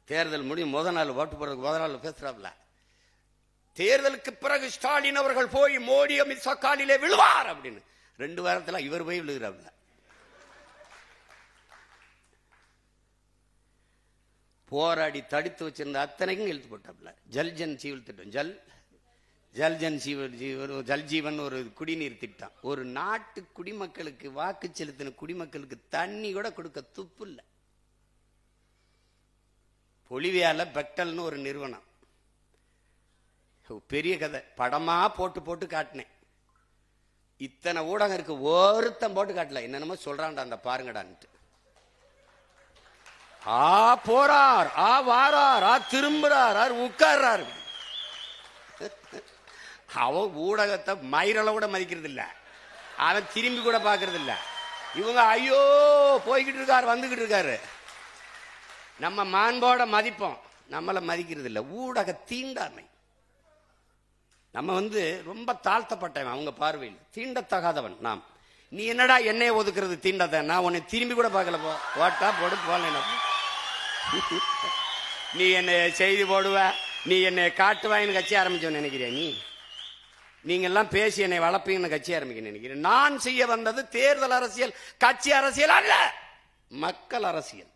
தேர்தல் முடியும் முத நாள் ஓட்டு போடுறதுக்கு முத நாள் பேசுறாப்ல. தேர்தலுக்கு பிறகு ஸ்டாலின் அவர்கள் போய் மோடி அமித்ஷா காலிலே விழுவார் அப்படின்னு 2 வாரத்தில் இவர் போய் விழுகிறாப்ல. போராடி தடுத்து வச்சிருந்த அத்தனைக்கும் இழுத்து போட்டாப்ல. ஜல்ஜன் ஜீவன் திட்டம், ஜல் ஜீவன் ஒரு குடிநீர் திட்டம். ஒரு நாட்டு குடிமக்களுக்கு, வாக்கு செலுத்தின குடிமக்களுக்கு தண்ணி கூட கொடுக்க துப்பு இல்லை. பொலிவியால பெக்டல்னு ஒரு நிறுவனம், பெரிய கதை, படமா போட்டு போட்டு காட்டினேன். இத்தனை ஊடகம் இருக்கு, ஒருத்தன் போட்டு காட்டல. என்னென்னமோ சொல்றான்டா அந்த பாருங்கடான்ட்டு. போறார், வாரார், திரும்புறார், உட்கார்றாரு. அவன் ஊடகத்தை மயிரள கூட மதிக்கிறது இல்ல, அவன் திரும்பி கூட பாக்குறது இல்ல. இவங்க ஐயோ போய்கிட்டு இருக்காரு, வந்துகிட்டு இருக்காரு. நம்ம மாண்போட மதிப்போம், நம்மளை மதிக்கிறது இல்ல. ஊடக தீண்டாமை. நம்ம ரொம்ப தாழ்த்தப்பட்டவன் அவங்க பார்வையில், தீண்டத்தகாதவன் நாம். நீ என்னடா என்னைய ஒதுக்குறது தீண்டத? நான் உன்னை திரும்பி கூட பார்க்கல. போட்டா போடு, போல. நீ என்னை செய்தி போடுவ, நீ என்னை காட்டுவாயின்னு கட்சி ஆரம்பிச்சோன்னு நினைக்கிறியா? நீங்க எல்லாம் பேசி என்னை வளர்ப்பீங்கன்னு கட்சி ஆரம்பிக்க நினைக்கிறேன். நான் செய்ய வந்தது தேர்தல் அரசியல், கட்சி அரசியல் அல்ல, மக்கள் அரசியல்.